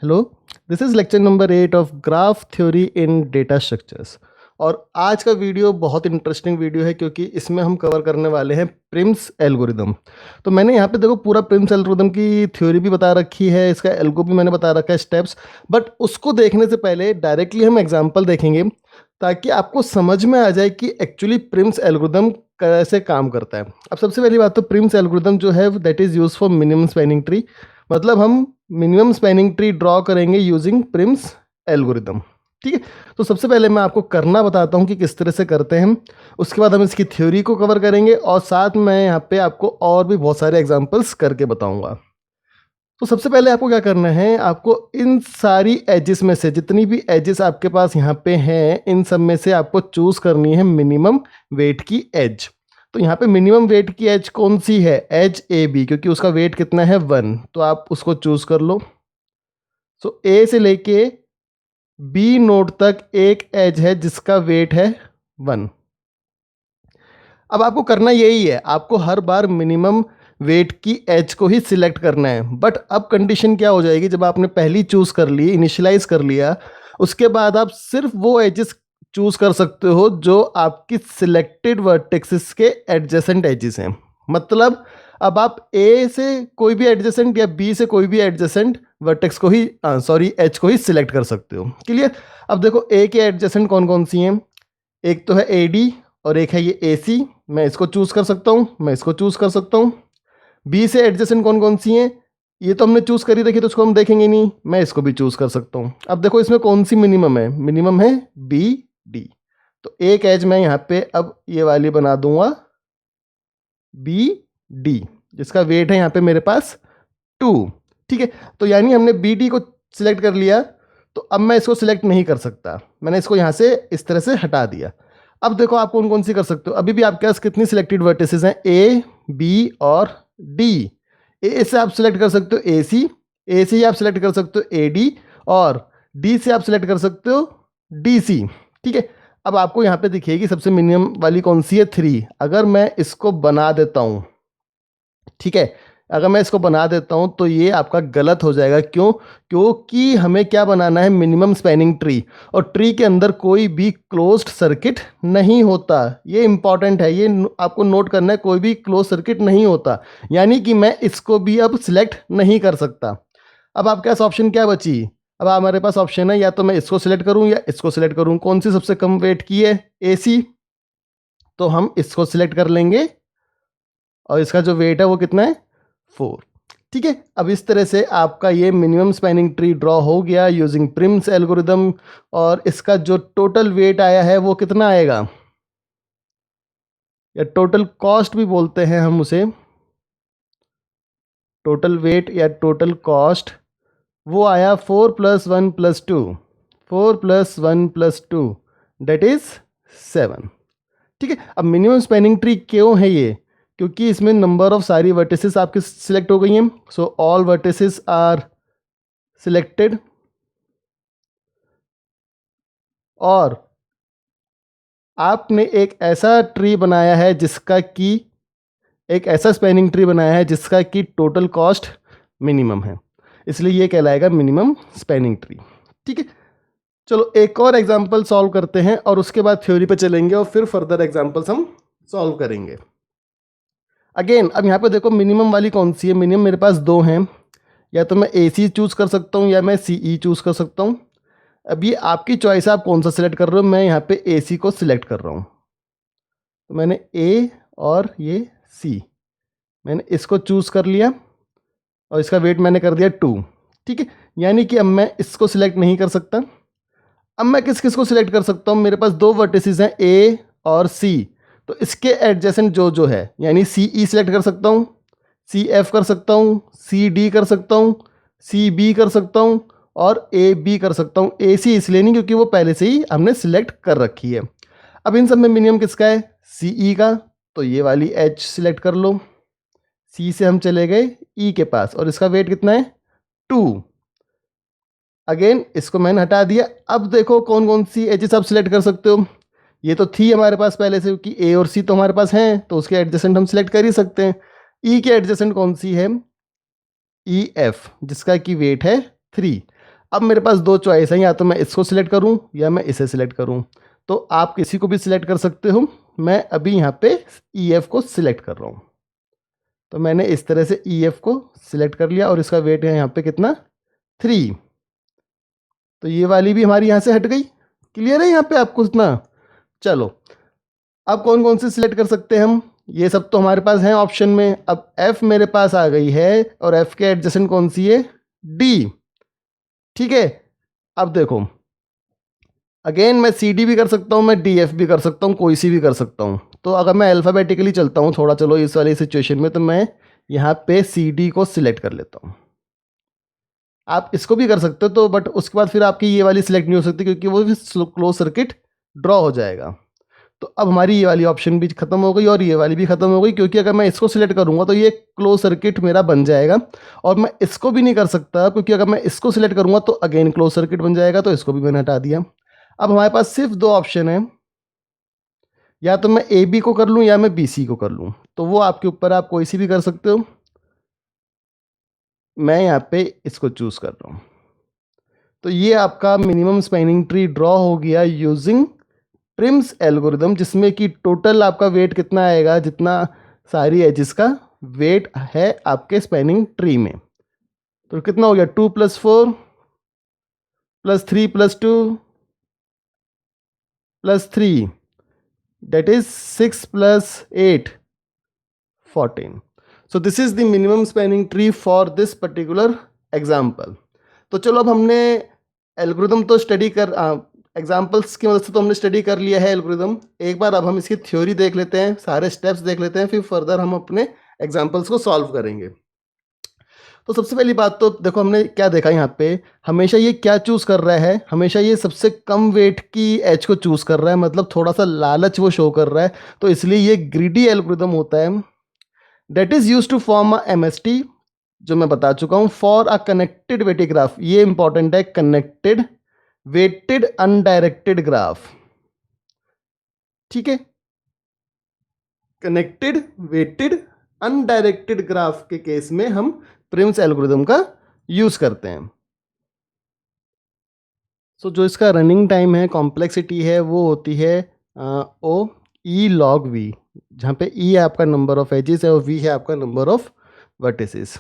Hello, this is lecture number 8 of graph theory in data structures. और आज का video बहुत इंटरेस्टिंग वीडियो है क्योंकि इसमें हम कवर करने वाले हैं प्रिम्स एल्गोरिदम। तो मैंने यहाँ पे देखो पूरा प्रिम्स एल्गोरिदम की थ्योरी भी बता रखी है, इसका एल्गो भी मैंने बता रखा है स्टेप्स। बट उसको देखने से पहले डायरेक्टली हम एग्जाम्पल देखेंगे ताकि आपको समझ में आ जाए कि एक्चुअली प्रिम्स एल्गोरिदम कैसे काम करता है। अब सबसे पहली बात तो प्रिम्स एल्गोरिदम जो है that is use for minimum spanning tree, मतलब हम मिनिमम स्पैनिंग ट्री ड्रॉ करेंगे यूजिंग प्रिम्स एल्गोरिदम। ठीक है, तो सबसे पहले मैं आपको करना बताता हूँ कि किस तरह से करते हैं। उसके बाद हम इसकी थ्योरी को कवर करेंगे और साथ में यहाँ पे आपको और भी बहुत सारे एग्जांपल्स करके बताऊंगा। तो सबसे पहले आपको क्या करना है, आपको इन सारी एजेस में से जितनी भी एजेस आपके पास यहाँ पे हैं इन सब में से आपको चूज करनी है मिनिमम वेट की एज। तो यहाँ पे मिनिमम वेट की एज कौन सी है, एज ए बी, क्योंकि उसका वेट कितना है 1, तो आप उसको चूज कर लो। सो ए से लेके बी नोड तक एक एज है जिसका वेट है 1। अब आपको करना यही है, आपको हर बार मिनिमम वेट की एज को ही सिलेक्ट करना है। बट अब कंडीशन क्या हो जाएगी, जब आपने पहली चूज कर ली, इनिशियलाइज कर लिया, उसके बाद आप सिर्फ वो एजेस चूज कर सकते हो जो आपकी सिलेक्टेड वर्टेक्सेस के एडजेसेंट एजेस हैं। मतलब अब आप ए से कोई भी एडजेसेंट या बी से कोई भी एडजेसेंट वर्टेक्स को ही एज को ही सिलेक्ट कर सकते हो। क्लियर। अब देखो ए के एडजेसेंट कौन कौन सी हैं, एक तो है ए डी और एक है ये ए सी, मैं इसको चूज कर सकता हूँ, मैं इसको चूज कर सकता हूँ। बी से एडजेसेंट कौन कौन सी हैं, ये तो हमने चूज करी रखी तो उसको हम देखेंगे नहीं, मैं इसको भी चूज कर सकता हूँ। अब देखो इसमें कौन सी मिनिमम है, मिनिमम है बी डी। तो एक एज मैं यहाँ पे अब ये वाली बना दूंगा बी डी, जिसका वेट है यहाँ पे मेरे पास 2। ठीक है, तो यानी हमने बी डी को सिलेक्ट कर लिया, तो अब मैं इसको सिलेक्ट नहीं कर सकता, मैंने इसको यहाँ से इस तरह से हटा दिया। अब देखो आप कौन कौन सी कर सकते हो, अभी भी आपके पास कितनी सिलेक्टेड वर्टिसेस हैं, ए बी और डी। ए से आप सिलेक्ट कर सकते हो ए सी, ए से आप सिलेक्ट कर सकते हो ए डी, और डी से आप सिलेक्ट कर सकते हो डी सी। ठीक है, अब आपको यहाँ पे दिखेगी सबसे मिनिमम वाली कौन सी है, 3। अगर मैं इसको बना देता हूँ, ठीक है, अगर मैं इसको बना देता हूं तो ये आपका गलत हो जाएगा। क्यों? क्योंकि हमें क्या बनाना है, मिनिमम स्पैनिंग ट्री, और ट्री के अंदर कोई भी क्लोज्ड सर्किट नहीं होता। ये इंपॉर्टेंट है, ये आपको नोट करना है, कोई भी क्लोज सर्किट नहीं होता, यानी कि मैं इसको भी अब सिलेक्ट नहीं कर सकता। अब आपके पास ऑप्शन क्या बची, अब हमारे पास ऑप्शन है या तो मैं इसको सिलेक्ट करूं या इसको सिलेक्ट करूं। कौन सी सबसे कम वेट की है, ए सी, तो हम इसको सिलेक्ट कर लेंगे और इसका जो वेट है वो कितना है, 4। ठीक है, अब इस तरह से आपका ये मिनिमम स्पैनिंग ट्री ड्रॉ हो गया यूजिंग प्रिम्स एल्गोरिदम। और इसका जो टोटल वेट आया है वो कितना आएगा, या टोटल कॉस्ट भी बोलते हैं हम उसे, टोटल वेट या टोटल कॉस्ट, वो आया 4 + 1 + 2, 4 + 1 + 2 डेट इज 7। ठीक है, अब मिनिमम स्पैनिंग ट्री क्यों है ये, क्योंकि इसमें नंबर ऑफ सारी वर्टिसेस आपकी सिलेक्ट हो गई हैं। So all vertices are selected, और आपने एक ऐसा ट्री बनाया है जिसका कि, एक ऐसा स्पैनिंग ट्री बनाया है जिसका कि टोटल कॉस्ट मिनिमम है, इसलिए ये कहलाएगा मिनिमम स्पैनिंग ट्री। ठीक है, चलो एक और एग्जांपल सॉल्व करते हैं और उसके बाद थ्योरी पे चलेंगे और फिर फर्दर एग्जांपल्स हम सॉल्व करेंगे। अगेन अब यहाँ पे देखो मिनिमम वाली कौन सी है, मिनिमम मेरे पास 2 हैं, या तो मैं ए सी चूज़ कर सकता हूँ या मैं सी ई चूज़ कर सकता हूँ। अब ये आपकी चॉइस है, आप कौन सा सिलेक्ट कर रहे हो। मैं यहाँ पे ए सी को सिलेक्ट कर रहा हूँ, तो मैंने ए और ये सी, मैंने इसको चूज़ कर लिया और इसका वेट मैंने कर दिया 2। ठीक है, यानी कि अब मैं इसको सिलेक्ट नहीं कर सकता। अब मैं किस किस को सिलेक्ट कर सकता हूँ, मेरे पास 2 वर्टिसेस हैं ए और सी, तो इसके एडजेसेंट जो जो है, यानी सी ई सिलेक्ट कर सकता हूँ, सी एफ कर सकता हूँ, सी डी कर सकता हूँ, सी बी कर सकता हूँ, और ए बी कर सकता हूँ। ए सी इसलिए नहीं क्योंकि वो पहले से ही हमने सिलेक्ट कर रखी है। अब इन सब में मिनिमम किसका है, सी ई का, तो ये वाली एच सिलेक्ट कर लो। सी से हम चले गए ई के पास और इसका वेट कितना है, 2। अगेन इसको मैंने हटा दिया। अब देखो कौन कौन सी एजेस आप सिलेक्ट कर सकते हो, ये तो थी हमारे पास पहले से, क्योंकि ए और सी तो हमारे पास हैं, तो उसके एडजेसेंट हम सिलेक्ट कर ही सकते हैं। ई के एडजेसेंट कौन सी है, ई एफ, जिसका की वेट है 3। अब मेरे पास दो चॉइस हैं, या तो मैं इसको सिलेक्ट करूं या मैं इसे सिलेक्ट करूं। तो आप किसी को भी सिलेक्ट कर सकते हो। मैं अभी यहाँ पे EF को सिलेक्ट कर रहा हूँ। तो मैंने इस तरह से EF को सिलेक्ट कर लिया और इसका वेट है यहाँ पे कितना, 3। तो ये वाली भी हमारी यहाँ से हट गई। क्लियर है यहाँ पे आपको इतना? चलो, अब कौन कौन से सिलेक्ट कर सकते हैं हम, ये सब तो हमारे पास हैं ऑप्शन में। अब F मेरे पास आ गई है और F के एडजेसेंट कौन सी है, D। ठीक है, अब देखो अगेन मैं CD भी कर सकता हूँ, मैं DF भी कर सकता हूँ, कोई सी भी कर सकता हूँ। तो अगर मैं अल्फ़ाबेटिकली चलता हूँ थोड़ा, चलो इस वाली सिचुएशन में, तो मैं यहाँ पे CD को सिलेक्ट कर लेता हूँ। आप इसको भी कर सकते हो, तो बट उसके बाद फिर आपकी ये वाली सिलेक्ट नहीं हो सकती क्योंकि वो क्लोज सर्किट ड्रॉ हो जाएगा। तो अब हमारी ये वाली ऑप्शन भी खत्म हो गई और ये वाली भी खत्म हो गई, क्योंकि अगर मैं इसको सिलेक्ट करूंगा तो ये क्लोज सर्किट मेरा बन जाएगा। और मैं इसको भी नहीं कर सकता क्योंकि अगर मैं इसको सिलेक्ट करूंगा तो अगेन क्लोज सर्किट बन जाएगा, तो इसको भी मैंने हटा दिया। अब हमारे पास सिर्फ दो ऑप्शन है, या तो मैं AB को कर लूँ या मैं BC को कर लूँ। तो वो आपके ऊपर, आप कोई सी भी कर सकते हो। मैं यहाँ पे इसको चूज कर रहा हूँ। तो ये आपका मिनिमम स्पैनिंग ट्री ड्रॉ हो गया यूजिंग प्रिम्स एल्गोरिदम, जिसमें कि टोटल आपका वेट कितना आएगा, जितना सारी एजेस का वेट है आपके स्पैनिंग ट्री में। तो कितना हो गया, 2 + 4 + 3 + 2 + 3, that is 6 + 8, 14. So this is the minimum spanning tree for this particular example. तो चलो, अब हमने एल्गोरिदम तो स्टडी कर, एग्जाम्पल्स की मदद से तो हमने स्टडी कर लिया है एल्गोरिदम। एक बार अब हम इसकी थ्योरी देख लेते हैं, सारे स्टेप्स देख लेते हैं, फिर फर्दर हम अपने एग्जाम्पल्स को सॉल्व करेंगे। तो सबसे पहली बात तो देखो, हमने क्या देखा यहाँ पे, हमेशा ये क्या चूज़ कर रहा है, हमेशा ये सबसे कम वेट की एज को चूज़ कर रहा है, मतलब थोड़ा सा लालच वो शो कर रहा है। तो इसलिए ये ग्रीडी एल्गोरिदम होता है। That is used to form a MST, जो मैं बता चुका हूँ, for a connected weighted graph. ये इंपॉर्टेंट है, कनेक्टेड वेटेड अनडायरेक्टेड ग्राफ। ठीक है, कनेक्टेड वेटेड अनडायरेक्टेड ग्राफ के केस में हम प्रिम्स एल्गोरिदम का यूज करते हैं। सो जो इसका रनिंग टाइम है, कॉम्प्लेक्सिटी है, वो होती है O(E) log V, जहाँ पे E है आपका नंबर ऑफ एजेस है और V है आपका नंबर ऑफ वर्टिसेस।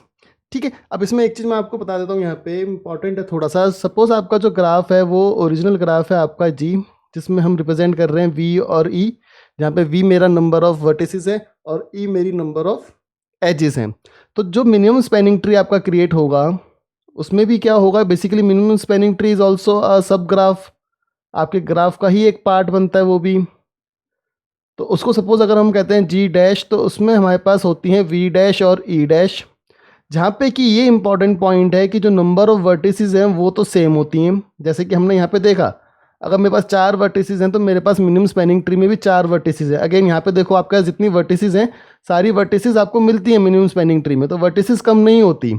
ठीक है, अब इसमें एक चीज़ मैं आपको बता देता हूँ, यहाँ पे इंपॉर्टेंट है थोड़ा सा। सपोज आपका जो ग्राफ है वो ओरिजिनल ग्राफ है आपका G, जिसमें हम रिप्रेजेंट कर रहे हैं V और E, जहाँ पे V मेरा नंबर ऑफ वर्टिसेस है और E मेरी नंबर ऑफ एजेस हैं। तो जो मिनिमम स्पैनिंग ट्री आपका क्रिएट होगा, उसमें भी क्या होगा, basically minimum spanning tree is also a सब ग्राफ, आपके ग्राफ का ही एक पार्ट बनता है वो भी। तो उसको सपोज अगर हम कहते हैं G', तो उसमें हमारे पास होती हैं V' और E', जहाँ पे कि ये इंपॉर्टेंट पॉइंट है कि जो नंबर ऑफ वर्टिसेस हैं वो तो सेम होती हैं। जैसे कि हमने यहाँ पे देखा, अगर मेरे पास 4 वर्टिसेस हैं तो मेरे पास मिनिमम स्पैनिंग ट्री में भी 4 वर्टिसेस हैं। अगेन यहाँ पे देखो, आपके पास जितनी वर्टिसेस हैं, सारी वर्टिसेस आपको मिलती हैं मिनिमम स्पैनिंग ट्री में, तो वर्टिसेस कम नहीं होती।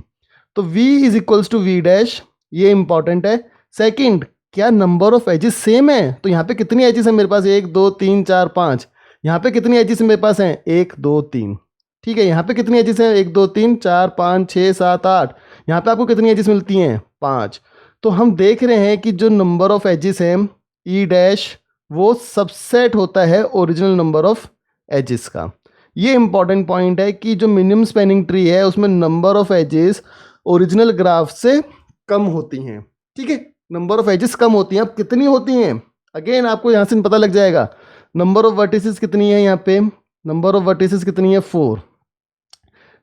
तो V = V', ये इंपॉर्टेंट है। सेकेंड, क्या नंबर ऑफ एजेस सेम है? तो यहाँ पे कितनी एजेस है मेरे पास, 1 2 3 4 5। यहाँ पे कितनी एजेस मेरे पास हैं, 1 2 3। ठीक है, यहाँ पे कितनी एजेस हैं, 1 2 3 4 5 6 7 8। यहाँ पे आपको कितनी एजेस मिलती हैं, 5। तो हम देख रहे हैं कि जो नंबर ऑफ एजेस हैं E', वो सबसेट होता है ओरिजिनल नंबर ऑफ एजेस का। ये इंपॉर्टेंट पॉइंट है कि जो मिनिमम स्पैनिंग ट्री है उसमें number of edges original graph से कम होती हैं। ठीक है, नंबर ऑफ एजेस कम होती हैं। अब कितनी होती हैं, अगेन आपको यहाँ से पता लग जाएगा। नंबर ऑफ वर्टिसेस कितनी है, यहाँ पे नंबर ऑफ वर्टिसेस कितनी है, 4।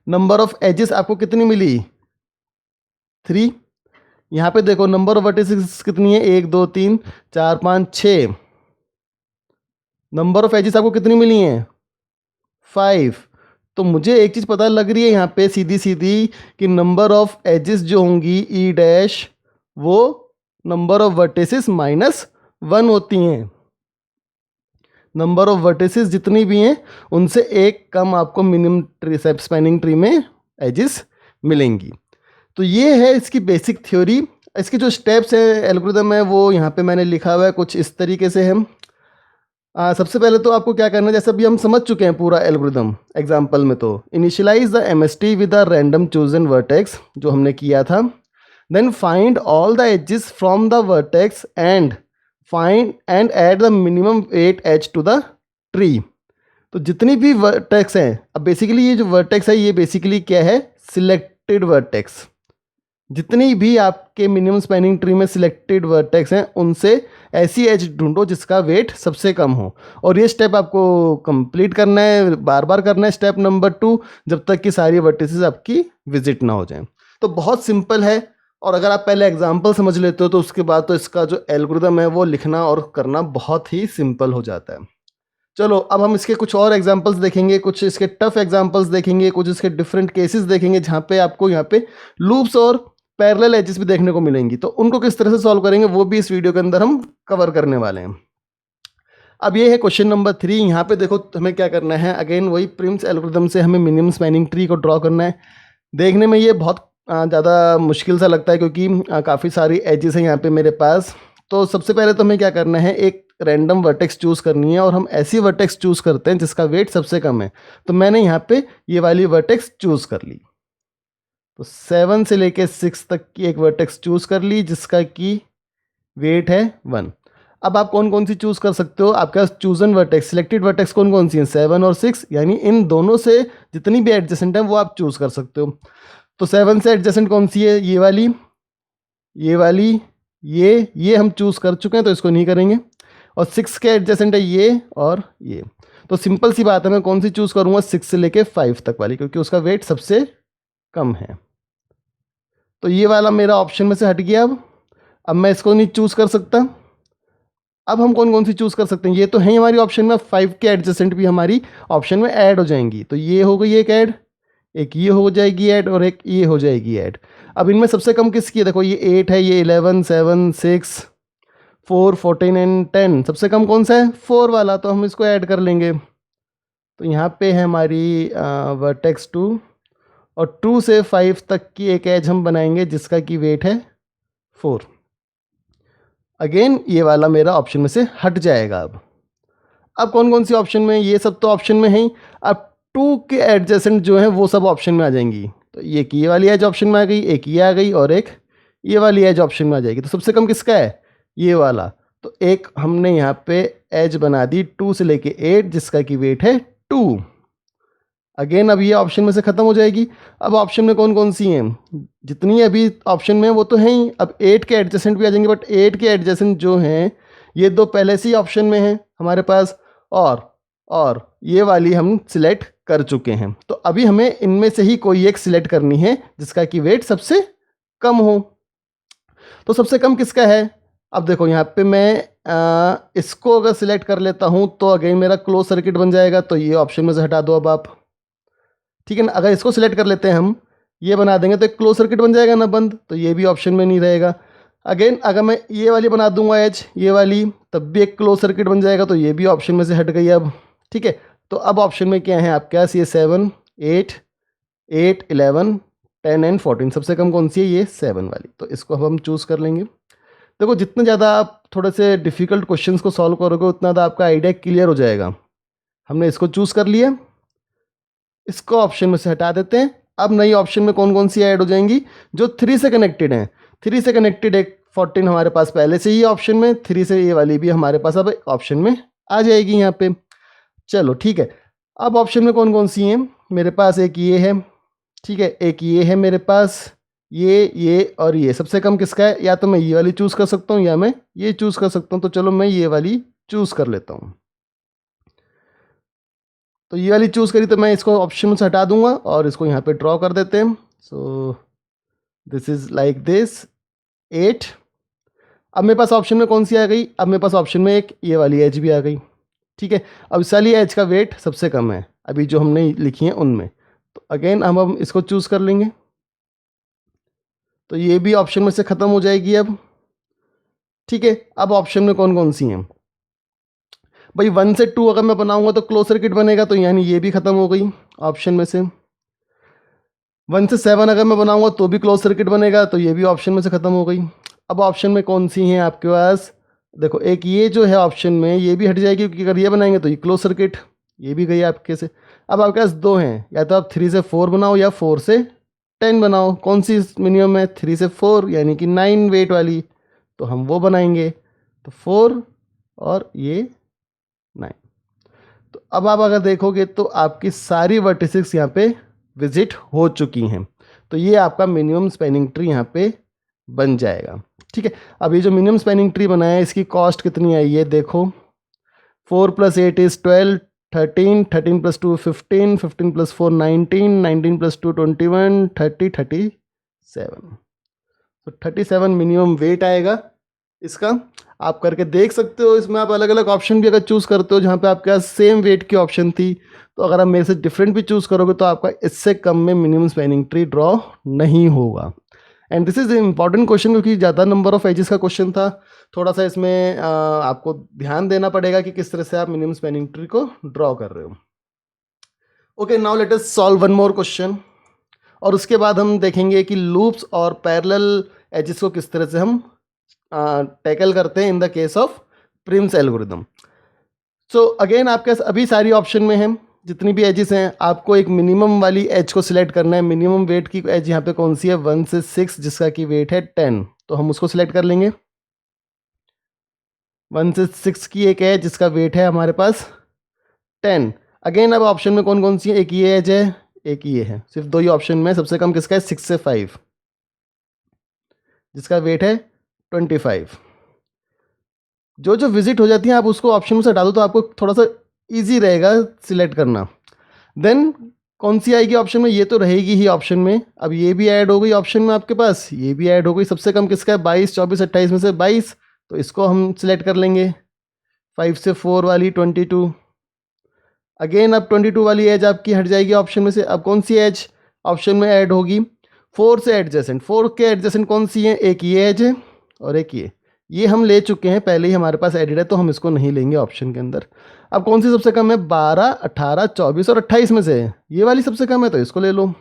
नंबर ऑफ एजेस आपको कितनी मिली, 3। यहाँ पे देखो नंबर ऑफ वर्टिसेस कितनी है, 1 2 3 4 5 6। नंबर ऑफ एजेस आपको कितनी मिली हैं, 5। तो मुझे एक चीज़ पता लग रही है यहाँ पे सीधी सीधी कि नंबर ऑफ एजेस जो होंगी E', वो नंबर ऑफ वर्टिसेस -1 होती हैं। नंबर ऑफ वर्टिसेस जितनी भी हैं उनसे एक कम आपको मिनिमम ट्री स्पैनिंग ट्री में एजेस मिलेंगी। तो ये है इसकी बेसिक थ्योरी। इसके जो स्टेप्स है, एल्गोरिदम है, वो यहाँ पे मैंने लिखा हुआ है कुछ इस तरीके से है। सबसे पहले तो आपको क्या करना है, जैसे अभी हम समझ चुके हैं पूरा एल्गोरिदम एग्जांपल में, तो initialize the MST with a random chosen vertex, जो हमने किया था। Then find all the edges from the vertex and find and add the minimum weight edge to the tree. तो जितनी भी वर्टेक्स हैं, अब बेसिकली ये जो वर्टेक्स है ये बेसिकली क्या है, सिलेक्टेड वर्टेक्स। जितनी भी आपके मिनिमम स्पैनिंग ट्री में सिलेक्टेड वर्टेक्स हैं उनसे ऐसी एज ढूंढो जिसका वेट सबसे कम हो। और ये स्टेप आपको कंप्लीट करना है, बार बार करना है स्टेप नंबर 2, जब तक कि सारी वर्टिसेस आपकी विजिट ना हो जाएं। तो बहुत सिंपल है, और अगर आप पहले एग्जाम्पल समझ लेते हो तो उसके बाद तो इसका जो एल्गोरिदम है वो लिखना और करना बहुत ही सिंपल हो जाता है। चलो अब हम इसके कुछ और एग्जांपल्स देखेंगे, कुछ इसके टफ एग्जांपल्स देखेंगे, कुछ इसके डिफरेंट केसेस देखेंगे जहाँ पे आपको यहाँ पे लूप्स और पैरेलल एजेस भी देखने को मिलेंगी। तो उनको किस तरह से सॉल्व करेंगे वो भी इस वीडियो के अंदर हम कवर करने वाले हैं। अब ये है क्वेश्चन नंबर 3। यहाँ पे देखो हमें क्या करना है, अगेन वही प्रिम्स एल्गोरिथम से हमें मिनिमम स्पैनिंग ट्री को ड्रॉ करना है। देखने में ये बहुत ज़्यादा मुश्किल सा लगता है क्योंकि काफ़ी सारी एजेस हैं यहाँ पे मेरे पास। तो सबसे पहले तो हमें क्या करना है, एक रैंडम वर्टेक्स चूज़ करनी है और हम ऐसी वर्टेक्स चूज़ करते हैं जिसका वेट सबसे कम है। तो मैंने यहाँ पे ये वाली वर्टेक्स चूज़ कर ली। तो 7 से लेके 6 तक की एक वर्टेक्स चूज़ कर ली जिसका कि वेट है 1। अब आप कौन कौन सी चूज़ कर सकते हो, आपके पास चूजन वर्टेक्स, सिलेक्टेड वर्टेक्स कौन कौन सी हैं, 7 और 6, यानी इन दोनों से जितनी भी एडजेसेंट है वो आप चूज़ कर सकते हो। तो 7 से एडजेसेंट कौन सी है, ये वाली, ये वाली, ये हम चूज़ कर चुके हैं तो इसको नहीं करेंगे। और 6 के एडजेसेंट है ये और ये। तो सिंपल सी बात है, मैं कौन सी चूज़ करूँगा, 6 से लेके 5 तक वाली, क्योंकि उसका वेट सबसे कम है। तो ये वाला मेरा ऑप्शन में से हट गया। अब मैं इसको नहीं चूज़ कर सकता। अब हम कौन कौन सी चूज़ कर सकते हैं, ये तो है हमारी ऑप्शन में, 5 के एडजेसेंट भी हमारी ऑप्शन में ऐड हो जाएंगी। तो ये हो गई एक ऐड, एक ये हो जाएगी ऐड और एक ये हो जाएगी ऐड। अब इनमें सबसे कम किसकी है, देखो ये 8 है, ये 11, 7, 6, 4, 14 एंड 10। सबसे कम कौन सा है, 4 वाला, तो हम इसको ऐड कर लेंगे। तो यहाँ पे है हमारी वर्टेक्स 2 और 2 से 5 तक की एक एज हम बनाएंगे जिसका की वेट है 4। अगेन ये वाला मेरा ऑप्शन में से हट जाएगा। अब कौन कौन सी ऑप्शन में, ये सब तो ऑप्शन में है ही। अब 2 के एडजेसेंट जो हैं वो सब ऑप्शन में आ जाएंगी। तो ये वाली एज ऑप्शन में आ गई, एक ये आ गई और एक ये वाली एज ऑप्शन में आ जाएगी। तो सबसे कम किसका है, ये वाला। तो एक हमने यहाँ पे एज बना दी 2 से लेके 8 जिसका की वेट है 2। अगेन अब ये ऑप्शन में से ख़त्म हो जाएगी। अब ऑप्शन में कौन कौन सी हैं, जितनी अभी ऑप्शन में वो तो हैं ही। अब 8 के एडजेसेंट भी आ जाएंगे, बट 8 के एडजेसेंट जो हैं ये दो पहले से ही ऑप्शन में हैं हमारे पास, और ये वाली हम सिलेक्ट कर चुके हैं। तो अभी हमें इनमें से ही कोई एक सिलेक्ट करनी है जिसका कि वेट सबसे कम हो। तो सबसे कम किसका है, अब देखो यहाँ पे मैं इसको अगर सिलेक्ट कर लेता हूँ तो अगेन मेरा क्लोज सर्किट बन जाएगा। तो ये ऑप्शन में से हटा दो अब आप, ठीक है ना। अगर इसको सिलेक्ट कर लेते हैं हम, ये बना देंगे तो एक क्लोज सर्किट बन जाएगा ना बंद, तो ये भी ऑप्शन में नहीं रहेगा। अगेन अगर मैं ये वाली बना दूंगा एज, ये वाली, तब भी एक क्लोज सर्किट बन जाएगा, तो ये भी ऑप्शन में से हट गई अब, ठीक है। तो अब ऑप्शन में क्या है आपके पास, ये 7, 8, 8, 11, 10 एंड 14। सबसे कम कौन सी है, ये 7 वाली। तो इसको अब हम चूज़ कर लेंगे। देखो जितने ज़्यादा आप थोड़े से डिफ़िकल्ट क्वेश्चंस को सॉल्व करोगे उतना ज़्यादा आपका आइडिया क्लियर हो जाएगा। हमने इसको चूज़ कर लिया, इसको ऑप्शन में से हटा देते हैं। अब नई ऑप्शन में कौन कौन सी ऐड हो जाएंगी, जो 3 से कनेक्टेड हैं। 3 से कनेक्टेड एक 14 हमारे पास पहले से ही ऑप्शन में, 3 से ये वाली भी हमारे पास अब ऑप्शन में आ जाएगी यहाँ पे। चलो ठीक है। अब ऑप्शन में कौन कौन सी हैं मेरे पास, एक ये है, ठीक है, एक ये है मेरे पास, ये और ये। सबसे कम किसका है, या तो मैं ये वाली चूज़ कर सकता हूँ या मैं ये चूज़ कर सकता हूँ। तो चलो मैं ये वाली चूज़ कर लेता हूँ। तो ये वाली चूज़ करी तो मैं इसको ऑप्शन से हटा दूंगा और इसको यहाँ पे ड्रॉ कर देते हैं। सो दिस इज़ लाइक दिस 8। अब मेरे पास ऑप्शन में कौन सी आ गई, अब मेरे पास ऑप्शन में एक ये वाली एज भी आ गई, ठीक है। अब इस वाली एज का वेट सबसे कम है अभी जो हमने लिखी है उनमें। तो अगेन हम इसको चूज़ कर लेंगे, तो ये भी ऑप्शन में से ख़त्म हो जाएगी अब, ठीक है। अब ऑप्शन में कौन कौन सी हैं भाई, 1 से 2 अगर मैं बनाऊंगा तो क्लोज सर्किट बनेगा, तो यानी ये भी ख़त्म हो गई ऑप्शन में से। 1 से 7 अगर मैं बनाऊंगा तो भी क्लोज सर्किट बनेगा, तो ये भी ऑप्शन में से ख़त्म हो गई। अब ऑप्शन में कौन सी हैं आपके पास, देखो एक ये जो है ऑप्शन में, ये भी हट जाएगी क्योंकि अगर ये बनाएंगे तो ये क्लोज सर्किट, ये भी गई आपके से। अब आपके पास 2 हैं, या तो आप 3 से 4 बनाओ या 4 से 10 बनाओ। कौन सी मिनिमम है? 3 से 4 यानी कि 9 वेट वाली, तो हम वो बनाएंगे। तो 4 और ये 9। तो अब आप अगर देखोगे तो आपकी सारी वर्टिसेस यहाँ पे विजिट हो चुकी हैं। तो ये आपका मिनिमम स्पैनिंग ट्री यहाँ पे बन जाएगा। ठीक है, अब ये जो मिनिमम स्पैनिंग ट्री बनाया है इसकी कॉस्ट कितनी आई है देखो। 4 + 8 इज 12, 13, 13 + 2 15, 15 + 4 19, 19 + 2 21, 30, 37। तो 37 मिनिमम वेट आएगा इसका। आप करके देख सकते हो। इसमें आप अलग अलग ऑप्शन भी अगर चूज़ करते हो, जहाँ पे आपके पास सेम वेट की ऑप्शन थी, तो अगर आप मेरे से डिफरेंट भी चूज़ करोगे तो आपका इससे कम में मिनिमम स्पैनिंग ट्री ड्रॉ नहीं होगा। And this is important question, क्योंकि ज़्यादा नंबर ऑफ एजेस का क्वेश्चन था। थोड़ा सा इसमें आपको ध्यान देना पड़ेगा कि किस तरह से आप मिनिमम स्पैनिंग ट्री को ड्रॉ कर रहे हो। Okay, now let us solve one more question, और उसके बाद हम देखेंगे कि लूप्स और पैरेलल एजेस को किस तरह से हम टैकल करते हैं इन the case of Prim's algorithm. So again आपके पास अभी सारी ऑप्शन में हैं, जितनी भी एजेस हैं, आपको एक मिनिमम वाली एज को सिलेक्ट करना है। मिनिमम वेट की एज यहाँ पे कौन सी है? 1 से 6, जिसका की वेट है 10, तो हम उसको सिलेक्ट कर लेंगे। 1 से 6 की एक एज जिसका वेट है हमारे पास 10। अगेन अब ऑप्शन में कौन कौन सी है? एक ये एज है, एक ये है, सिर्फ दो ही ऑप्शन में। सबसे कम किसका है? 6 से 5, जिसका वेट है 25। जो जो विजिट हो जाती हैं आप उसको ऑप्शन में से हटा दो, तो आपको थोड़ा सा इजी रहेगा सिलेक्ट करना। देन कौन सी आएगी ऑप्शन में? ये तो रहेगी ही ऑप्शन में। अब ये भी ऐड हो गई ऑप्शन में आपके पास, ये भी ऐड हो गई। सबसे कम किसका है? 22, 24, 28 में से 22, तो इसको हम सिलेक्ट कर लेंगे। 5 से 4 वाली 22। अगेन अब 22 वाली एज आपकी हट जाएगी ऑप्शन में से। अब कौन सी एज ऑप्शन में ऐड होगी? 4 से एडजेसेंट। 4 के एडजेसेंट कौन सी है? एक ये एज है और एक ये हम ले चुके हैं, पहले ही हमारे पास एडिड है, तो हम इसको नहीं लेंगे ऑप्शन के अंदर। अब कौन सी सबसे कम है? 12, 18, 24 और 28 में से ये वाली सबसे कम है, तो इसको ले लो।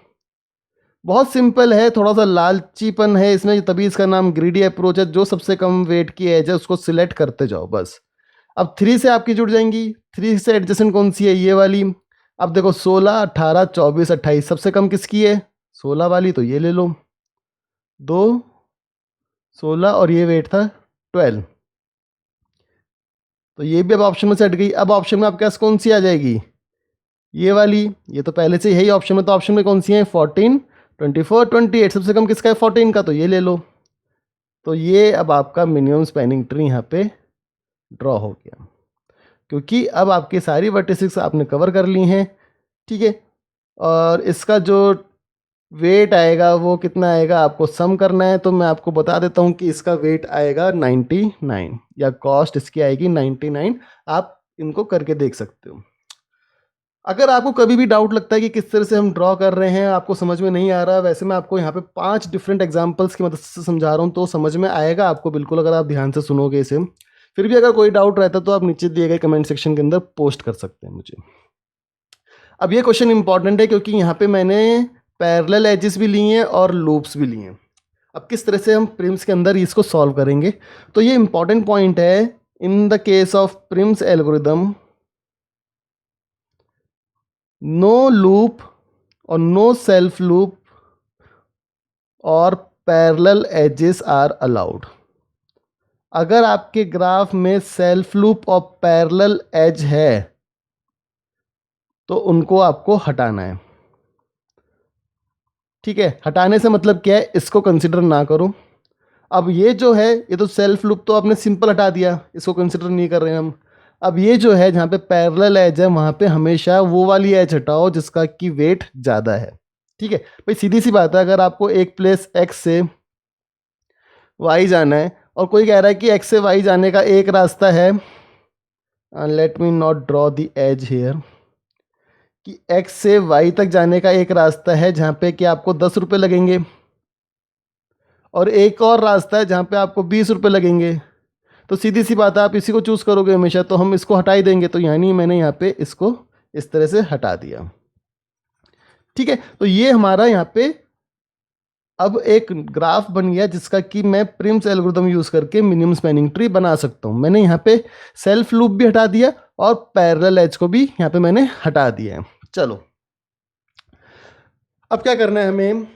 बहुत सिंपल है, थोड़ा सा लालचीपन है इसमें, तभी इसका नाम ग्रीडी अप्रोच है। जो सबसे कम वेट की एज है उसको सिलेक्ट करते जाओ बस। अब 3 से आपकी जुड़ जाएंगी। 3 से एडजेसेंट कौन सी है? ये वाली। अब देखो 16, 18, 24, 28, सबसे कम किसकी है? 16 वाली, तो ये ले लो। 2, 16 और ये वेट था 12, तो ये भी अब ऑप्शन में से हट गई। अब ऑप्शन में आपके पास कौन सी आ जाएगी? ये वाली। ये तो पहले से यही ऑप्शन में, तो ऑप्शन में कौन सी है? 14, 24, 28, सबसे कम किसका है? 14 का, तो ये ले लो। तो ये अब आपका मिनिमम स्पैनिंग ट्री यहाँ पे ड्रॉ हो गया, क्योंकि अब आपकी सारी वर्टिसेस आपने कवर कर ली हैं। ठीक है, और इसका जो वेट आएगा वो कितना आएगा आपको सम करना है। तो मैं आपको बता देता हूँ कि इसका वेट आएगा 99, या कॉस्ट इसकी आएगी 99। आप इनको करके देख सकते हो। अगर आपको कभी भी डाउट लगता है कि किस तरह से हम ड्रॉ कर रहे हैं, आपको समझ में नहीं आ रहा, वैसे मैं आपको यहाँ पे 5 डिफरेंट एग्जांपल्स की मदद से समझा रहा हूँ, तो समझ में आएगा आपको बिल्कुल, अगर आप ध्यान से सुनोगे इसे। फिर भी अगर कोई डाउट रहता तो आप नीचे दिए गए कमेंट सेक्शन के अंदर पोस्ट कर सकते हैं मुझे। अब ये क्वेश्चन इंपॉर्टेंट है, क्योंकि यहाँ पे मैंने पैरेलल एजेस भी ली हैं और लूप्स भी ली हैं। अब किस तरह से हम प्रिम्स के अंदर इसको सॉल्व करेंगे, तो ये इंपॉर्टेंट पॉइंट है। In the case of Prim's algorithm, no loop और नो सेल्फ लूप और पैरेलल एजेस आर अलाउड। अगर आपके ग्राफ में सेल्फ लूप और पैरेलल एज है तो उनको आपको हटाना है। ठीक है, हटाने से मतलब क्या है? इसको कंसिडर ना करो। अब ये जो है, ये तो सेल्फ लूप तो आपने सिंपल हटा दिया, इसको कंसिडर नहीं कर रहे हैं हम। अब ये जो है जहाँ पे पैरेलल एज है, वहाँ पे हमेशा वो वाली एज हटाओ जिसका की वेट ज़्यादा है। ठीक है भाई, सीधी सी बात है। अगर आपको एक प्लेस एक्स से वाई जाना है और कोई कह रहा है कि एक्स से वाई जाने का एक रास्ता है, let me not draw the edge here, कि एक्स से वाई तक जाने का एक रास्ता है जहाँ पे कि आपको 10 रुपये लगेंगे, और एक और रास्ता है जहाँ पे आपको 20 रुपये लगेंगे। तो सीधी सी बात है, आप इसी को चूज़ करोगे हमेशा, तो हम इसको हटा ही देंगे। तो यानी मैंने यहाँ पे इसको इस तरह से हटा दिया। ठीक है, तो ये हमारा यहाँ पे अब एक ग्राफ बन गया जिसका कि मैं प्रिम्स एल्गोरिथम यूज़ करके मिनिमम स्पैनिंग ट्री बना सकता हूँ। मैंने यहाँ पे सेल्फ लूप भी हटा दिया और पैरेलल एज को भी यहाँ पे मैंने हटा दिया है। चलो, अब क्या करना है हमें?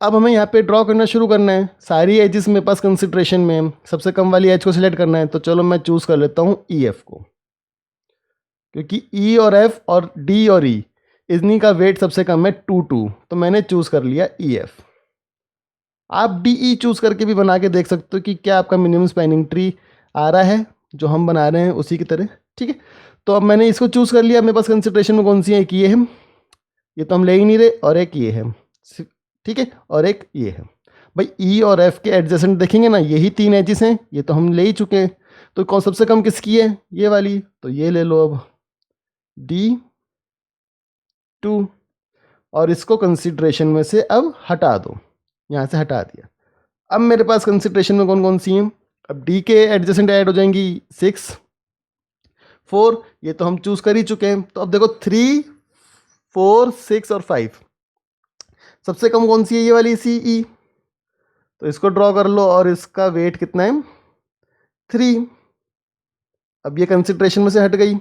अब हमें यहाँ पे ड्रॉ करना शुरू करना है। सारी एजेस मेरे पास कंसिडरेशन में है, सबसे कम वाली एज को सिलेक्ट करना है। तो चलो मैं चूज़ कर लेता हूँ ई एफ को, क्योंकि ई और एफ और डी और ई इन्हीं का वेट सबसे कम है 2 तो मैंने चूज़ कर लिया ई एफ। आप डी ई चूज़ करके भी बना के देख सकते हो कि क्या आपका मिनिमम स्पैनिंग ट्री आ रहा है जो हम बना रहे हैं उसी की तरह। ठीक है, तो अब मैंने इसको चूज़ कर लिया। मेरे पास कंसिडरेशन में कौन सी है, एक ये है, ये तो हम ले ही नहीं रहे, और एक ये है। ठीक है, और एक ये है। भाई ई और एफ के एडजेसेंट देखेंगे ना, यही 3 एजेस हैं, ये तो हम ले ही चुके हैं। तो कौन सबसे कम किसकी है, ये वाली, तो ये ले लो अब D2, और इसको कंसिडरेशन में से अब हटा दो, यहाँ से हटा दिया। अब मेरे पास कंसिडरेशन में कौन कौन सी हैं, अब डी के एडजेसेंट ऐड हो जाएंगी 6, 4, ये तो हम चूज कर ही चुके हैं। तो अब देखो 3, 4, 6 और 5, सबसे कम कौन सी है, ये वाली सी ई, तो इसको ड्रॉ कर लो, और इसका वेट कितना है 3। अब ये कंसिडरेशन में से हट गई।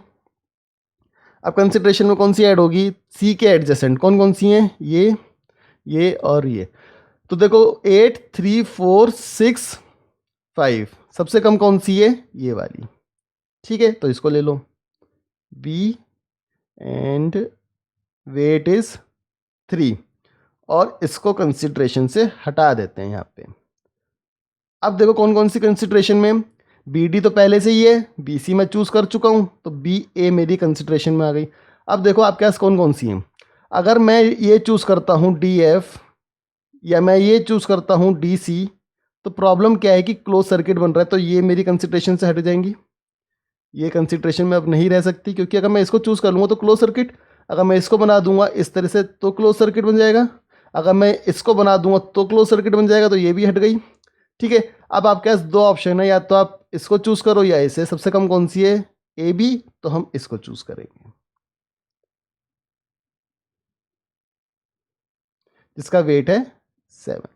अब कंसिडरेशन में कौन सी ऐड होगी, सी के एडजेसेंट कौन कौन सी हैं, ये और ये। तो देखो 8, 3, 4, 6, 5, सबसे कम कौन सी है, ये वाली। ठीक है, तो इसको ले लो बी, एंड वेट इज 3, और इसको कंसिडरेशन से हटा देते हैं यहाँ पे। अब देखो कौन कौन सी कंसिडरेशन में, बी डी तो पहले से ही है, बी सी मैं चूज़ कर चुका हूँ, तो बी ए मेरी कंसिडरेशन में आ गई। अब देखो आपके पास कौन कौन सी हैं। अगर मैं ये चूज़ करता हूँ डी एफ, या मैं ये चूज़ करता हूँ डी सी, तो प्रॉब्लम क्या है कि क्लोज सर्किट बन रहा है, तो ये मेरी कंसिडरेशन से हट जाएंगी। ये कंसिडरेशन में अब नहीं रह सकती, क्योंकि अगर मैं इसको चूज़ कर लूँगा तो क्लोज सर्किट, अगर मैं इसको बना दूंगा इस तरह से तो क्लोज सर्किट बन जाएगा, अगर मैं इसको बना दूंगा तो क्लोज सर्किट बन जाएगा, तो ये भी हट गई। ठीक है, अब आपके पास 2 ऑप्शन है, या तो आप इसको चूज़ करो या इसे। सबसे कम कौन सी है, ए बी, तो हम इसको चूज़ करेंगे, जिसका वेट है 7।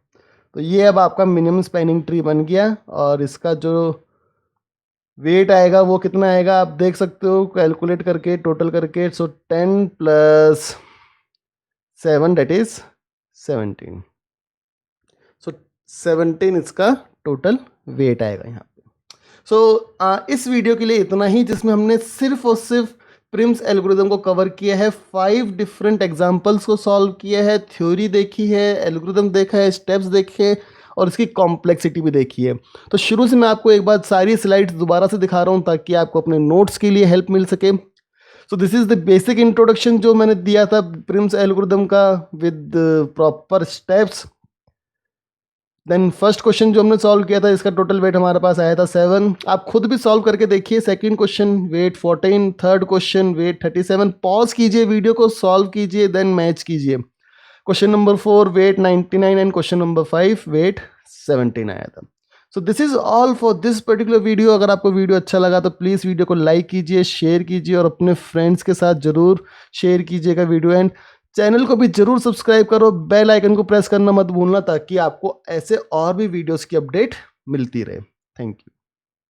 तो ये अब आपका मिनिमम स्पैनिंग ट्री बन गया, और इसका जो वेट आएगा वो कितना आएगा आप देख सकते हो कैलकुलेट करके, टोटल करके। सो 10 + 7 दैट इज 17। सो 17 इसका टोटल वेट आएगा यहाँ पे। सो इस वीडियो के लिए इतना ही, जिसमें हमने सिर्फ और सिर्फ प्रिम्स एल्गोरिदम को कवर किया है। 5 डिफरेंट एग्जांपल्स को सॉल्व किया है, थ्योरी देखी है, एल्गोरिदम देखा है, स्टेप्स देखे, और इसकी कॉम्प्लेक्सिटी भी देखी है। तो शुरू से मैं आपको एक बार सारी स्लाइड्स दोबारा से दिखा रहा हूँ, ताकि आपको अपने नोट्स के लिए हेल्प मिल सके। So this is the basic introduction जो मैंने दिया था प्रिम्स एल्गोरिदम का, with proper steps. Then first question जो हमने सॉल्व किया था, इसका टोटल वेट हमारे पास आया था 7। आप खुद भी सॉल्व करके देखिए। Second question weight 14, third question weight 37। Pause कीजिए वीडियो को, सॉल्व कीजिए, देन मैच कीजिए। Question number 4 weight 99, and question number 5 weight 17 आया था। So this is all for this particular video. अगर आपको वीडियो अच्छा लगा तो प्लीज़ वीडियो को लाइक कीजिए, शेयर कीजिए, और अपने फ्रेंड्स के साथ ज़रूर शेयर कीजिएगा वीडियो। एंड चैनल को भी जरूर सब्सक्राइब करो, बेल आइकन को प्रेस करना मत भूलना, ताकि आपको ऐसे और भी वीडियोस की अपडेट मिलती रहे। Thank you.